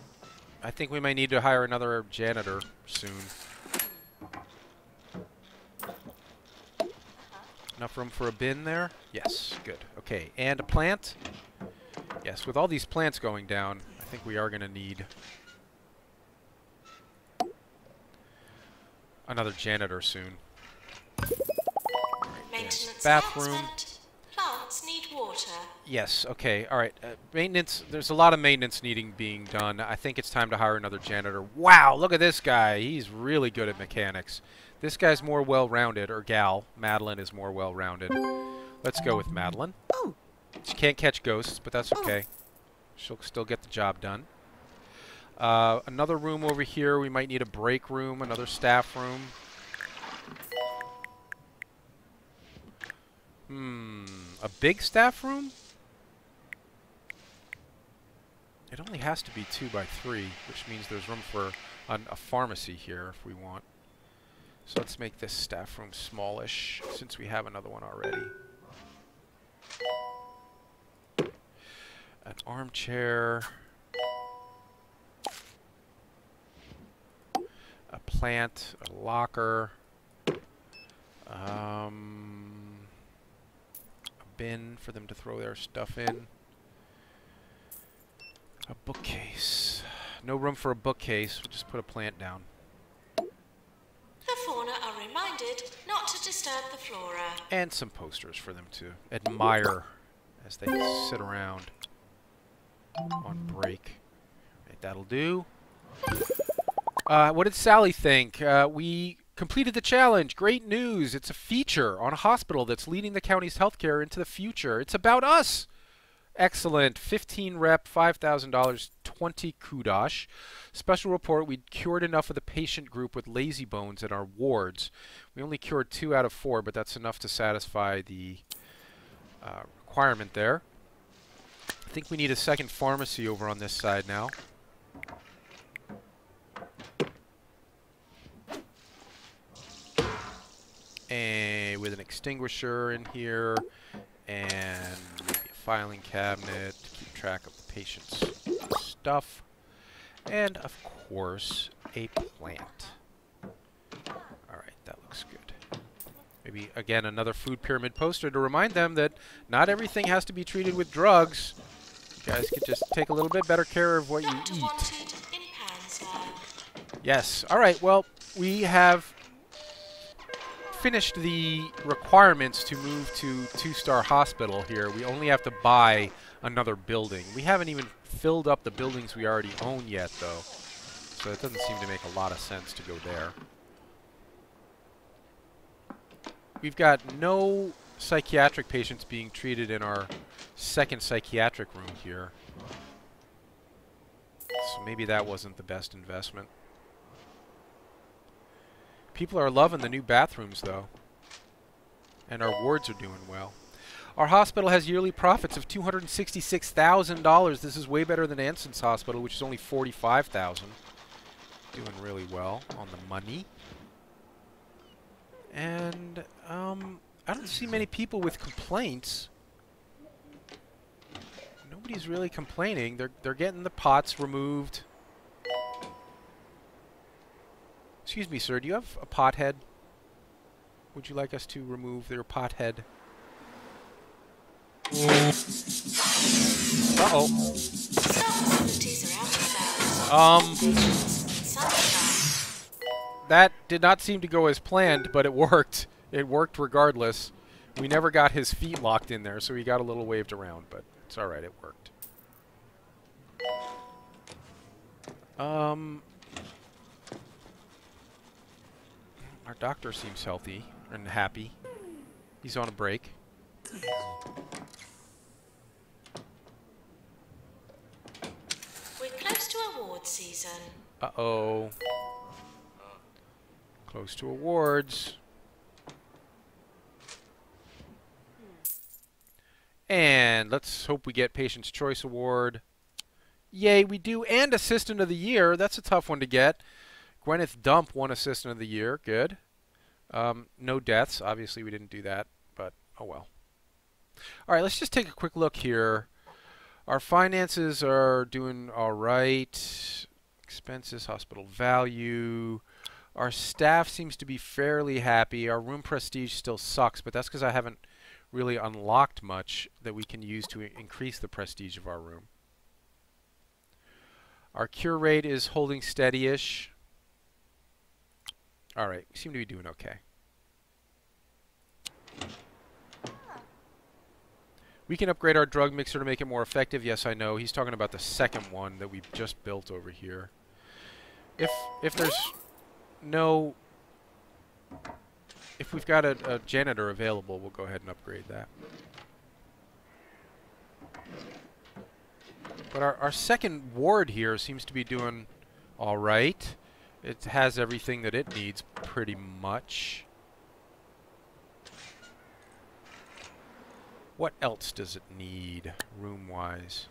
I think we may need to hire another janitor soon. Enough room for a bin there? Yes, good. Okay, and a plant? Yes, with all these plants going down, I think we are going to need another janitor soon. Maintenance bathroom. announcement. Plants need water. Yes, okay, alright. Maintenance, there's a lot of maintenance being done. I think it's time to hire another janitor. Wow, look at this guy. He's really good at mechanics. This guy's more well-rounded, or gal. Madeline is more well-rounded. Let's go with Madeline. She can't catch ghosts, but that's okay. She'll still get the job done. Another room over here. We might need a break room, another staff room. A big staff room? It only has to be 2 by 3, which means there's room for a pharmacy here if we want. So let's make this staff room smallish, since we have another one already. An armchair. A plant, a locker. A bin for them to throw their stuff in. A bookcase. No room for a bookcase. We'll just put a plant down. The fauna are reminded not to disturb the flora. And some posters for them to admire as they sit around on break. Right, that'll do. What did Sally think? We completed the challenge. Great news. It's a feature on a hospital that's leading the county's healthcare into the future. It's about us. Excellent. 15 rep, $5,000, 20 kudosh. Special report, we cured enough of the patient group with lazy bones in our wards. We only cured 2 out of 4, but that's enough to satisfy the requirement there. I think we need a second pharmacy over on this side now. And with an extinguisher in here, and maybe a filing cabinet to keep track of the patient's stuff, and of course a plant. Alright, that looks good. Maybe again another food pyramid poster to remind them that not everything has to be treated with drugs. You guys could just take a little bit better care of what you eat. Yes, alright, well, we have finished the requirements to move to 2-star hospital here. We only have to buy another building. We haven't even filled up the buildings we already own yet, though. So it doesn't seem to make a lot of sense to go there. We've got no psychiatric patients being treated in our second psychiatric room here. So maybe that wasn't the best investment. People are loving the new bathrooms, though. And our wards are doing well. Our hospital has yearly profits of $266,000. This is way better than Anson's hospital, which is only $45,000. Doing really well on the money. And, I don't see many people with complaints. Nobody's really complaining. They're getting the pots removed. Excuse me, sir, do you have a pot head? Would you like us to remove their pot head? Uh-oh. That did not seem to go as planned, but it worked. It worked regardless. We never got his feet locked in there, so he got a little waved around, but it's alright, it worked. Our doctor seems healthy and happy. He's on a break. We're close to award season. Uh-oh. Close to awards. And let's hope we get Patient's Choice Award. Yay, we do. And Assistant of the Year. That's a tough one to get. Gwyneth Dump won Assistant of the Year. Good. No deaths. Obviously, we didn't do that, but oh well. All right, let's just take a quick look here. Our finances are doing all right. Expenses, hospital value. Our staff seems to be fairly happy. Our room prestige still sucks, but that's because I haven't really unlocked much that we can use to increase the prestige of our room. Our cure rate is holding steady-ish. All right, we seem to be doing okay. We can upgrade our drug mixer to make it more effective. Yes, I know. He's talking about the second one that we've just built over here. If there's no... If we've got a janitor available, we'll go ahead and upgrade that. But our second ward here seems to be doing all right. It has everything that it needs, pretty much. What else does it need, room-wise?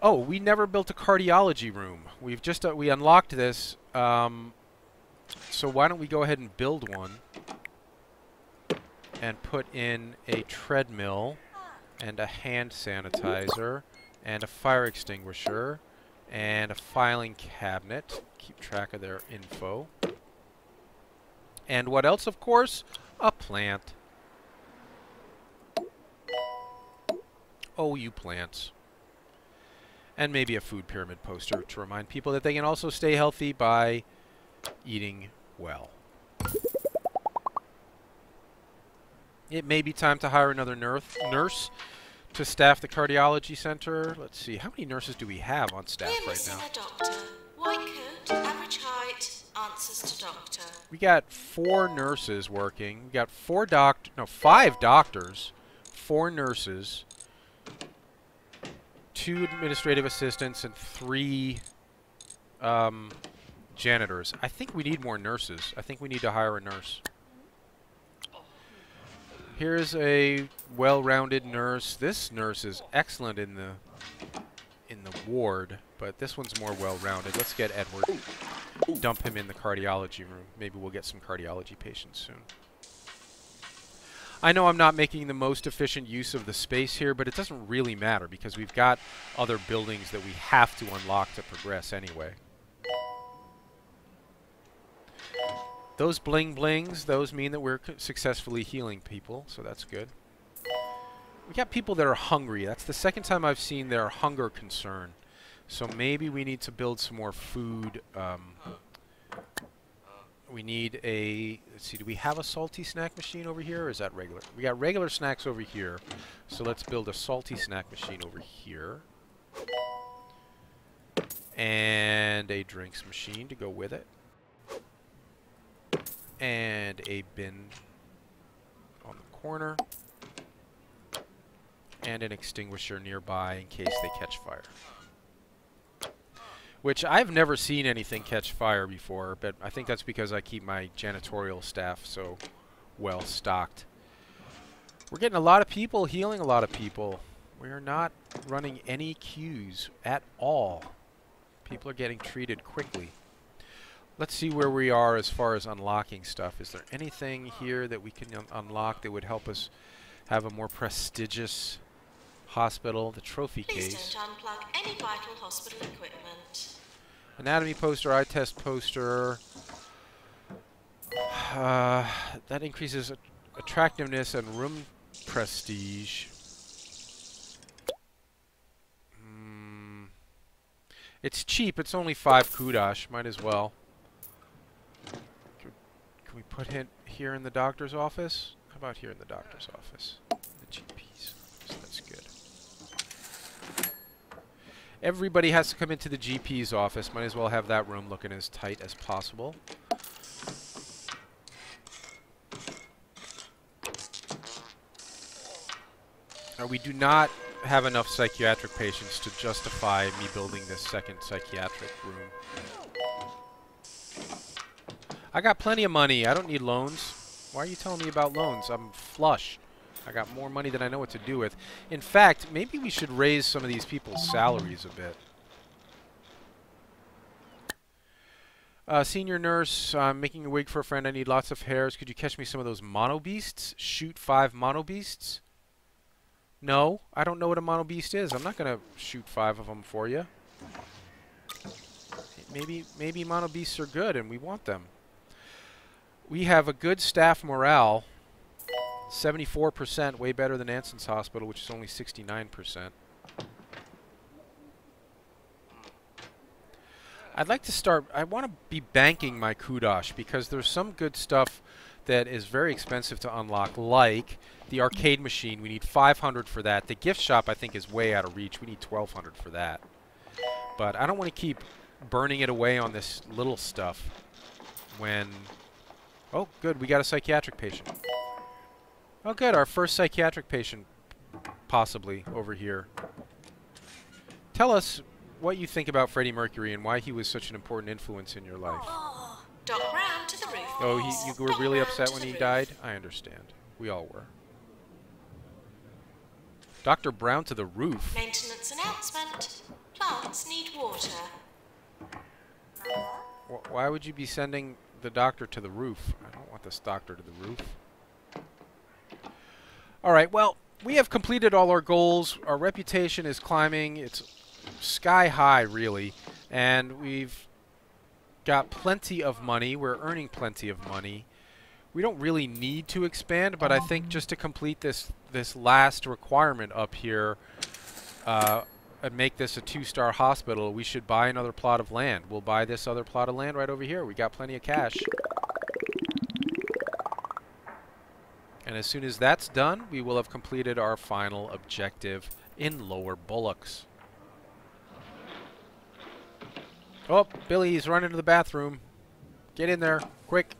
Oh, we never built a cardiology room. We've just we unlocked this. So why don't we go ahead and build one and put in a treadmill and a hand sanitizer and a fire extinguisher and a filing cabinet. Keep track of their info. And what else, of course? A plant. Oh, you plants. And maybe a food pyramid poster to remind people that they can also stay healthy by eating well. It may be time to hire another nurse to staff the cardiology center. Let's see, how many nurses do we have on staff right now? Doctor. Why answers to doctor. We got 4 nurses working. We got 5 doctors, 4 nurses, 2 administrative assistants, and 3 janitors. I think we need more nurses. I think we need to hire a nurse. Here's a well-rounded nurse. This nurse is excellent in the ward, but this one's more well-rounded. Let's get Edward. Dump him in the cardiology room. Maybe we'll get some cardiology patients soon. I know I'm not making the most efficient use of the space here, but it doesn't really matter because we've got other buildings that we have to unlock to progress anyway. Those bling blings, those mean that we're successfully healing people, so that's good. We got people that are hungry. That's the second time I've seen their hunger concern. So maybe we need to build some more food. We need a... Let's see, do we have a salty snack machine over here, or is that regular? We got regular snacks over here. So let's build a salty snack machine over here. And a drinks machine to go with it. And a bin on the corner. And an extinguisher nearby in case they catch fire. Which I've never seen anything catch fire before, but I think that's because I keep my janitorial staff so well stocked. We're getting a lot of people, healing a lot of people. We are not running any queues at all. People are getting treated quickly. Let's see where we are as far as unlocking stuff. Is there anything here that we can unlock that would help us have a more prestigious hospital? The trophy Please case. don't unplug any vital hospital equipment. Anatomy poster, eye test poster. That increases attractiveness and room prestige. It's cheap. It's only 5 kudosh. Might as well. Can we put it here in the doctor's office? How about here in the doctor's office? The GP's office. That's good. Everybody has to come into the GP's office. Might as well have that room looking as tight as possible. Now, we do not have enough psychiatric patients to justify me building this second psychiatric room. I got plenty of money. I don't need loans. Why are you telling me about loans? I'm flush. I got more money than I know what to do with. In fact, maybe we should raise some of these people's salaries a bit. Senior nurse, I'm making a wig for a friend. I need lots of hairs. Could you catch me some of those mono beasts? Shoot 5 mono beasts? No, I don't know what a mono beast is. I'm not going to shoot 5 of them for you. Maybe mono beasts are good and we want them. We have a good staff morale. 74%, way better than Anson's hospital, which is only 69%. I'd like to start... I want to be banking my kudosh because there's some good stuff that is very expensive to unlock, like the arcade machine. We need 500 for that. The gift shop, I think, is way out of reach. We need 1,200 for that. But I don't want to keep burning it away on this little stuff when... Oh, good. We got a psychiatric patient. Oh, good. Our first psychiatric patient, possibly, over here. Tell us what you think about Freddie Mercury and why he was such an important influence in your life. Oh, Doc Brown to the roof. Oh, you were really upset when he died? I understand. We all were. Dr. Brown to the roof? Maintenance announcement. Plants need water. Why would you be sending the doctor to the roof? I don't want this doctor to the roof. Alright, well, we have completed all our goals. Our reputation is climbing. It's sky high, really. And we've got plenty of money. We're earning plenty of money. We don't really need to expand, but I think just to complete this last requirement up here and make this a 2-star hospital, we should buy another plot of land. We'll buy this other plot of land right over here. We got plenty of cash. And as soon as that's done, we will have completed our final objective in Lower Bullocks. Oh, Billy's running to the bathroom. Get in there, quick.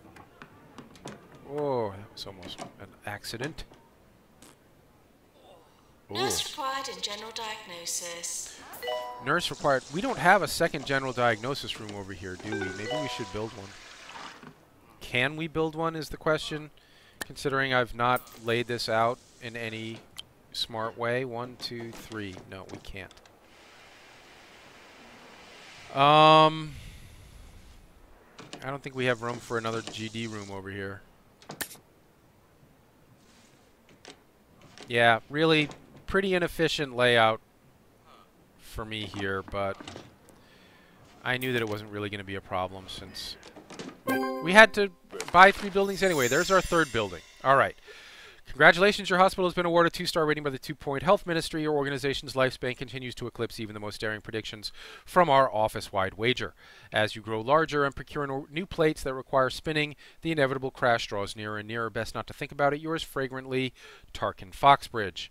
Oh, that was almost an accident. Nurse required in general diagnosis. Nurse required. We don't have a second general diagnosis room over here, do we? Maybe we should build one. Can we build one is the question, considering I've not laid this out in any smart way. 1, 2, 3. No, we can't. I don't think we have room for another GD room over here. Yeah, really pretty inefficient layout for me here, but I knew that it wasn't really going to be a problem since we had to buy 3 buildings anyway. There's our 3rd building. All right. Congratulations, your hospital has been awarded a 2-star rating by the 2-Point Health Ministry. Your organization's lifespan continues to eclipse even the most daring predictions from our office-wide wager. As you grow larger and procure new plates that require spinning, the inevitable crash draws nearer and nearer. Best not to think about it. Yours fragrantly, Tarkin Foxbridge.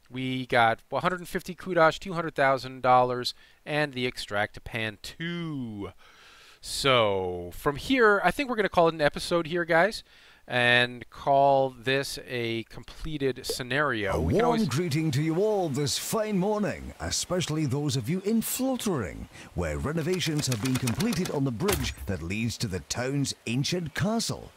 We got 150 kudosh, $200,000, and the Extract Pan 2. So, from here, I think we're going to call it an episode here, guys, and call this a completed scenario. A warm greeting to you all this fine morning, especially those of you in Flottering, where renovations have been completed on the bridge that leads to the town's ancient castle.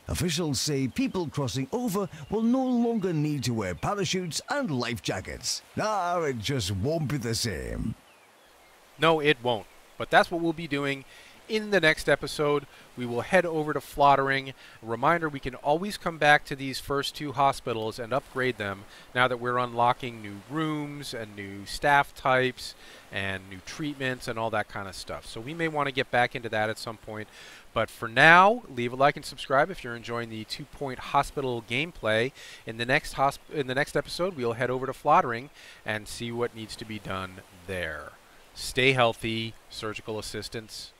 Officials say people crossing over will no longer need to wear parachutes and life jackets. It just won't be the same. No, it won't. But that's what we'll be doing in the next episode. We will head over to Flottering. A reminder, we can always come back to these first 2 hospitals and upgrade them now that we're unlocking new rooms and new staff types and new treatments and all that kind of stuff. So we may want to get back into that at some point. But for now, leave a like and subscribe if you're enjoying the 2-Point Hospital gameplay. In the next episode, we'll head over to Flottering and see what needs to be done there. Stay healthy, surgical assistants.